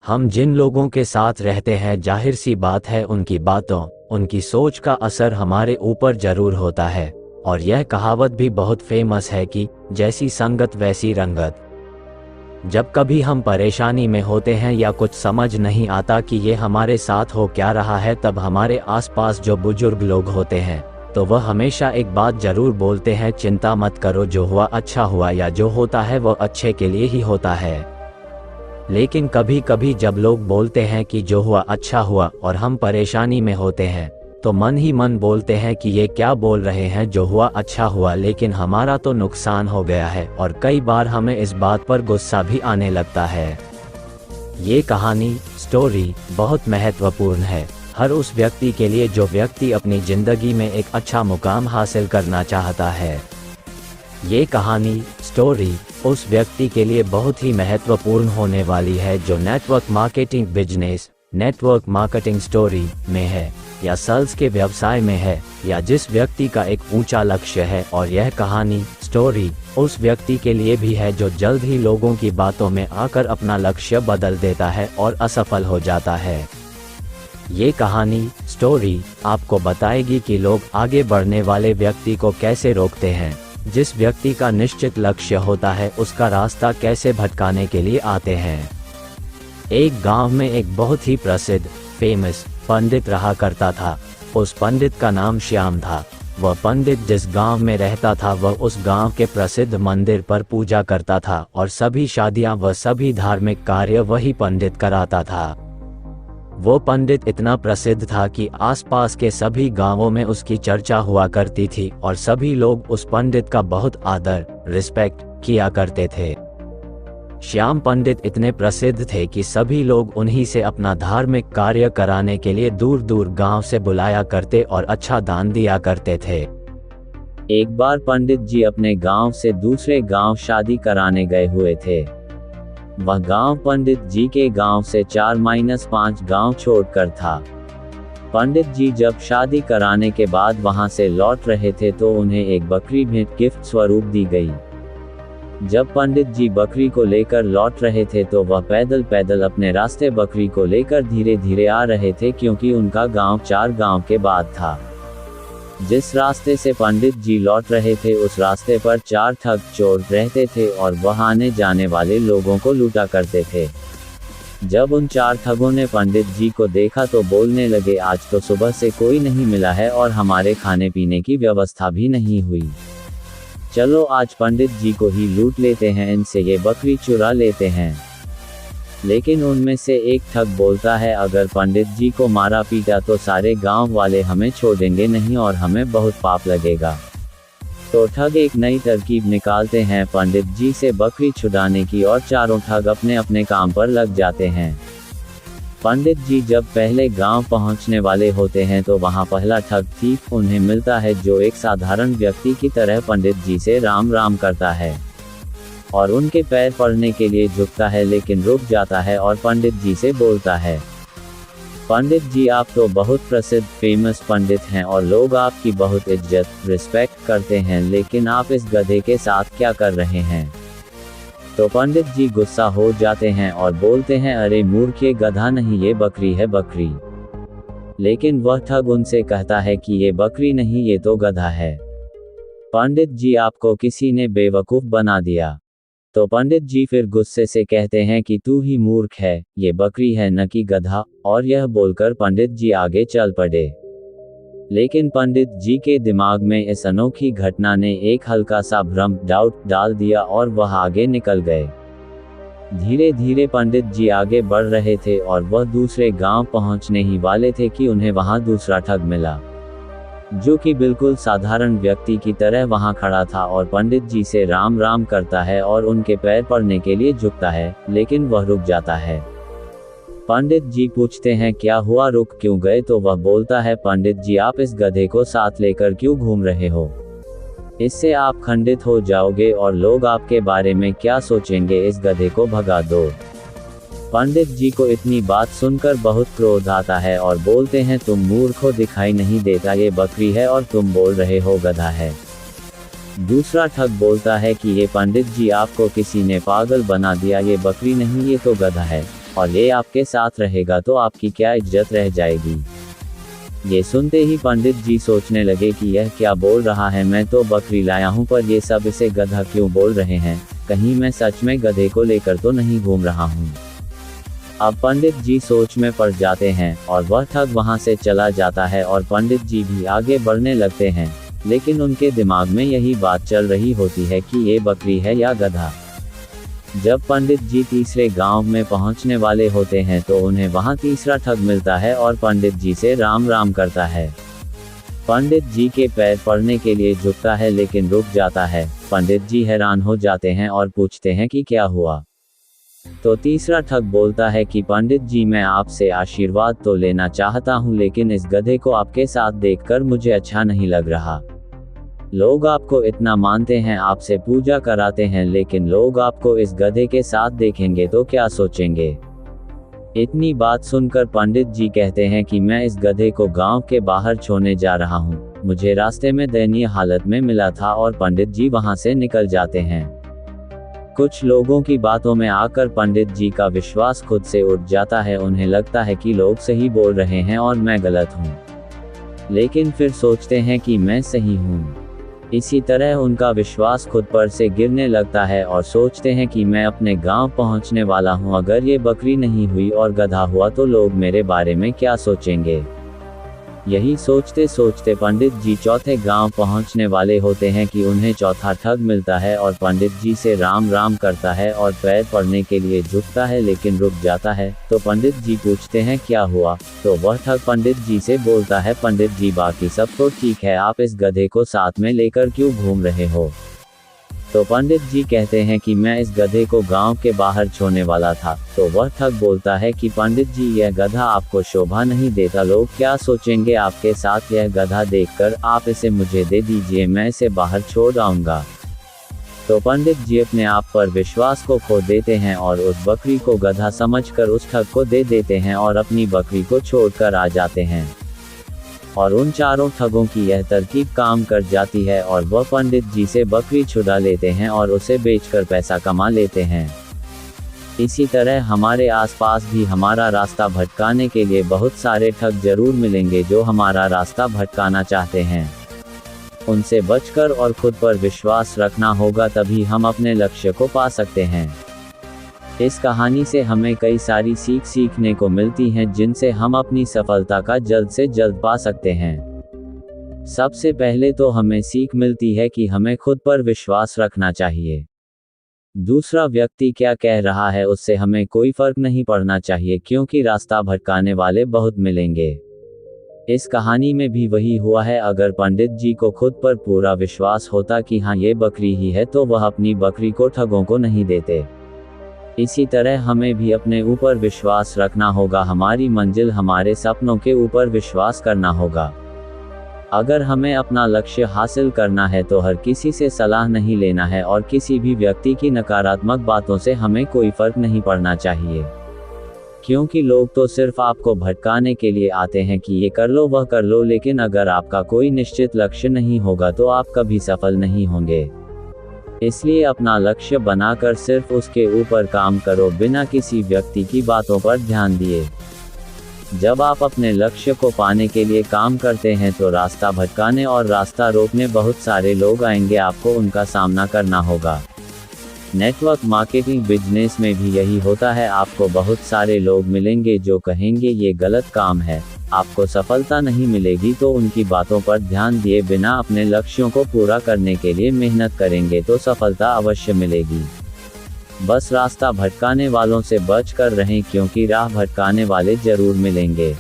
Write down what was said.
हम जिन लोगों के साथ रहते हैं, जाहिर सी बात है उनकी बातों, उनकी सोच का असर हमारे ऊपर जरूर होता है। और यह कहावत भी बहुत फेमस है कि जैसी संगत वैसी रंगत। जब कभी हम परेशानी में होते हैं या कुछ समझ नहीं आता कि ये हमारे साथ हो क्या रहा है, तब हमारे आसपास जो बुजुर्ग लोग होते हैं तो वह हमेशा एक बात जरूर बोलते हैं, चिंता मत करो, जो हुआ अच्छा हुआ, या जो होता है वो अच्छे के लिए ही होता है। लेकिन कभी कभी जब लोग बोलते हैं कि जो हुआ अच्छा हुआ और हम परेशानी में होते हैं तो मन ही मन बोलते हैं कि ये क्या बोल रहे हैं, जो हुआ अच्छा हुआ, लेकिन हमारा तो नुकसान हो गया है। और कई बार हमें इस बात पर गुस्सा भी आने लगता है। ये कहानी, स्टोरी बहुत महत्वपूर्ण है हर उस व्यक्ति के लिए जो व्यक्ति अपनी जिंदगी में एक अच्छा मुकाम हासिल करना चाहता है। ये कहानी, स्टोरी उस व्यक्ति के लिए बहुत ही महत्वपूर्ण होने वाली है जो network marketing business, network marketing story में है, या सेल्स के व्यवसाय में है, या जिस व्यक्ति का एक ऊंचा लक्ष्य है। और यह कहानी, स्टोरी उस व्यक्ति के लिए भी है जो जल्द ही लोगों की बातों में आकर अपना लक्ष्य बदल देता है और असफल हो जाता है। ये कहानी, स्टोरी आपको बताएगी कि लोग आगे बढ़ने वाले व्यक्ति को कैसे रोकते हैं, जिस व्यक्ति का निश्चित लक्ष्य होता है उसका रास्ता कैसे भटकाने के लिए आते हैं। एक गांव में एक बहुत ही प्रसिद्ध, फेमस पंडित रहा करता था। उस पंडित का नाम श्याम था। वह पंडित जिस गांव में रहता था वह उस गांव के प्रसिद्ध मंदिर पर पूजा करता था और सभी शादियां व सभी धार्मिक कार्य वही पंडित कराता था। वो पंडित इतना प्रसिद्ध था कि आसपास के सभी गांवों में उसकी चर्चा हुआ करती थी और सभी लोग उस पंडित का बहुत आदर, रिस्पेक्ट किया करते थे। श्याम पंडित इतने प्रसिद्ध थे कि सभी लोग उन्हीं से अपना धार्मिक कार्य कराने के लिए दूर दूर गांव से बुलाया करते और अच्छा दान दिया करते थे। एक बार पंडित जी अपने गांव से दूसरे गांव शादी कराने गए हुए थे। वह गांव पंडित जी के गांव से 4-5 गांव छोड़कर था। पंडित जी जब शादी कराने के बाद वहां से लौट रहे थे तो उन्हें एक बकरी भेंट गिफ्ट स्वरूप दी गई। जब पंडित जी बकरी को लेकर लौट रहे थे तो वह पैदल पैदल अपने रास्ते बकरी को लेकर धीरे धीरे आ रहे थे, क्योंकि उनका गांव 4 गांव के बाद था। जिस रास्ते से पंडित जी लौट रहे थे उस रास्ते पर 4 ठग चोर रहते थे और वह आने जाने वाले लोगों को लूटा करते थे। जब उन 4 ठगों ने पंडित जी को देखा तो बोलने लगे, आज तो सुबह से कोई नहीं मिला है और हमारे खाने पीने की व्यवस्था भी नहीं हुई। चलो आज पंडित जी को ही लूट लेते हैं, इनसे ये बकरी चुरा लेते हैं। लेकिन उनमें से एक ठग बोलता है, अगर पंडित जी को मारा पीटा तो सारे गांव वाले हमें छोड़ेंगे नहीं और हमें बहुत पाप लगेगा। तो ठग एक नई तरकीब निकालते हैं पंडित जी से बकरी छुड़ाने की और चारों ठग अपने अपने काम पर लग जाते हैं। पंडित जी जब पहले गांव पहुंचने वाले होते हैं तो वहां पहला ठग थीफ उन्हें मिलता है, जो एक साधारण व्यक्ति की तरह पंडित जी से राम राम करता है और उनके पैर पड़ने के लिए झुकता है, लेकिन रुक जाता है और पंडित जी से बोलता है, पंडित जी आप तो बहुत प्रसिद्ध फेमस पंडित हैं और लोग आपकी बहुत इज्जत, रिस्पेक्ट करते हैं, लेकिन आप इस गधे के साथ क्या कर रहे हैं। तो पंडित जी गुस्सा हो जाते हैं और बोलते हैं, अरे मूर्ख, ये गधा नहीं, ये बकरी है, बकरी। लेकिन वह ठग उनसे कहता है कि ये बकरी नहीं, ये तो गधा है। पंडित जी आपको किसी ने बेवकूफ बना दिया। तो पंडित जी फिर गुस्से से कहते हैं कि तू ही मूर्ख है, ये बकरी है न कि गधा, और यह बोलकर पंडित जी आगे चल पड़े। लेकिन पंडित जी के दिमाग में इस अनोखी घटना ने एक हल्का सा भ्रम, डाउट डाल दिया और वह आगे निकल गए। धीरे धीरे पंडित जी आगे बढ़ रहे थे और वह दूसरे गांव पहुंचने ही वाले थे कि उन्हें वहां दूसरा ठग मिला, जो कि बिल्कुल साधारण व्यक्ति की तरह वहां खड़ा था और पंडित जी से राम राम करता है और उनके पैर पड़ने के लिए झुकता है, लेकिन वह रुक जाता है। पंडित जी पूछते हैं, क्या हुआ, रुक क्यों गए। तो वह बोलता है, पंडित जी आप इस गधे को साथ लेकर क्यों घूम रहे हो, इससे आप खंडित हो जाओगे और लोग आपके बारे में क्या सोचेंगे, इस गधे को भगा दो। पंडित जी को इतनी बात सुनकर बहुत क्रोध आता है और बोलते हैं, तुम मूर्ख हो, दिखाई नहीं देता ये बकरी है और तुम बोल रहे हो गधा है। दूसरा ठग बोलता है कि ये पंडित जी आपको किसी ने पागल बना दिया, ये बकरी नहीं, ये तो गधा है। और ये आपके साथ रहेगा तो आपकी क्या इज्जत रह जाएगी। ये सुनते ही पंडित जी सोचने लगे कि यह क्या बोल रहा है, मैं तो बकरी लाया हूँ पर ये सब इसे गधा क्यों बोल रहे हैं, कहीं मैं सच में गधे को लेकर तो नहीं घूम रहा हूँ। अब पंडित जी सोच में पड़ जाते हैं और वह ठग वहां से चला जाता है और पंडित जी भी आगे बढ़ने लगते हैं, लेकिन उनके दिमाग में यही बात चल रही होती है कि ये बकरी है या गधा। जब पंडित जी तीसरे गांव में पहुंचने वाले होते हैं तो उन्हें वहां तीसरा ठग मिलता है और पंडित जी से राम राम करता है। पंडित जी के पैर पड़ने के लिए झुकता है लेकिन रुक जाता है। पंडित जी हैरान हो जाते हैं और पूछते हैं कि क्या हुआ। तो तीसरा ठग बोलता है कि पंडित जी, मैं आपसे आशीर्वाद तो लेना चाहता हूँ लेकिन इस गधे को आपके साथ देखकर मुझे अच्छा नहीं लग रहा। लोग आपको इतना मानते हैं, आपसे पूजा कराते हैं, लेकिन लोग आपको इस गधे के साथ देखेंगे तो क्या सोचेंगे। इतनी बात सुनकर पंडित जी कहते हैं कि मैं इस गधे को गांव के बाहर छोड़ने जा रहा हूँ, मुझे रास्ते में दयनीय हालत में मिला था, और पंडित जी वहां से निकल जाते हैं। कुछ लोगों की बातों में आकर पंडित जी का विश्वास खुद से उठ जाता है। उन्हें लगता है कि लोग सही बोल रहे हैं और मैं गलत हूँ, लेकिन फिर सोचते हैं कि मैं सही हूँ। इसी तरह उनका विश्वास खुद पर से गिरने लगता है और सोचते हैं कि मैं अपने गांव पहुंचने वाला हूं, अगर ये बकरी नहीं हुई और गधा हुआ तो लोग मेरे बारे में क्या सोचेंगे। यही सोचते सोचते पंडित जी चौथे गांव पहुंचने वाले होते हैं कि उन्हें चौथा ठग मिलता है और पंडित जी से राम राम करता है और पैर पड़ने के लिए झुकता है लेकिन रुक जाता है। तो पंडित जी पूछते हैं क्या हुआ, तो वह ठग पंडित जी से बोलता है, पंडित जी बाकी सब तो ठीक है, आप इस गधे को साथ में लेकर क्यों घूम रहे हो। तो पंडित जी कहते हैं कि मैं इस गधे को गांव के बाहर छोड़ने वाला था। तो वह ठग बोलता है कि पंडित जी, यह गधा आपको शोभा नहीं देता, लोग क्या सोचेंगे आपके साथ यह गधा देखकर, आप इसे मुझे दे दीजिए, मैं इसे बाहर छोड़ आऊंगा। तो पंडित जी अपने आप पर विश्वास को खो देते हैं और उस बकरी को गधा समझकर उस ठग को दे देते हैं और अपनी बकरी को छोड़कर आ जाते हैं। और उन चारों ठगों की यह तरकीब काम कर जाती है और वह पंडित जी से बकरी छुड़ा लेते हैं और उसे बेचकर पैसा कमा लेते हैं। इसी तरह हमारे आसपास भी हमारा रास्ता भटकाने के लिए बहुत सारे ठग जरूर मिलेंगे जो हमारा रास्ता भटकाना चाहते हैं। उनसे बचकर और खुद पर विश्वास रखना होगा, तभी हम अपने लक्ष्य को पा सकते हैं। इस कहानी से हमें कई सारी सीख सीखने को मिलती हैं जिनसे हम अपनी सफलता का जल्द से जल्द पा सकते हैं। सबसे पहले तो हमें सीख मिलती है कि हमें खुद पर विश्वास रखना चाहिए। दूसरा व्यक्ति क्या कह रहा है उससे हमें कोई फर्क नहीं पड़ना चाहिए, क्योंकि रास्ता भटकाने वाले बहुत मिलेंगे। इस कहानी में भी वही हुआ है। अगर पंडित जी को खुद पर पूरा विश्वास होता कि हाँ ये बकरी ही है, तो वह अपनी बकरी को ठगों को नहीं देते। इसी तरह हमें भी अपने ऊपर विश्वास रखना होगा, हमारी मंजिल हमारे सपनों के ऊपर विश्वास करना होगा। अगर हमें अपना लक्ष्य हासिल करना है तो हर किसी से सलाह नहीं लेना है और किसी भी व्यक्ति की नकारात्मक बातों से हमें कोई फर्क नहीं पड़ना चाहिए, क्योंकि लोग तो सिर्फ आपको भटकाने के लिए आते हैं कि ये कर लो वह कर लो, लेकिन अगर आपका कोई निश्चित लक्ष्य नहीं होगा तो आप कभी सफल नहीं होंगे। इसलिए अपना लक्ष्य बनाकर सिर्फ उसके ऊपर काम करो, बिना किसी व्यक्ति की बातों पर ध्यान दिए। जब आप अपने लक्ष्य को पाने के लिए काम करते हैं तो रास्ता भटकाने और रास्ता रोकने बहुत सारे लोग आएंगे, आपको उनका सामना करना होगा। नेटवर्क मार्केटिंग बिजनेस में भी यही होता है, आपको बहुत सारे लोग मिलेंगे जो कहेंगे ये गलत काम है, आपको सफलता नहीं मिलेगी, तो उनकी बातों पर ध्यान दिए बिना अपने लक्ष्यों को पूरा करने के लिए मेहनत करेंगे तो सफलता अवश्य मिलेगी। बस रास्ता भटकाने वालों से बच कर रहें, क्योंकि राह भटकाने वाले जरूर मिलेंगे।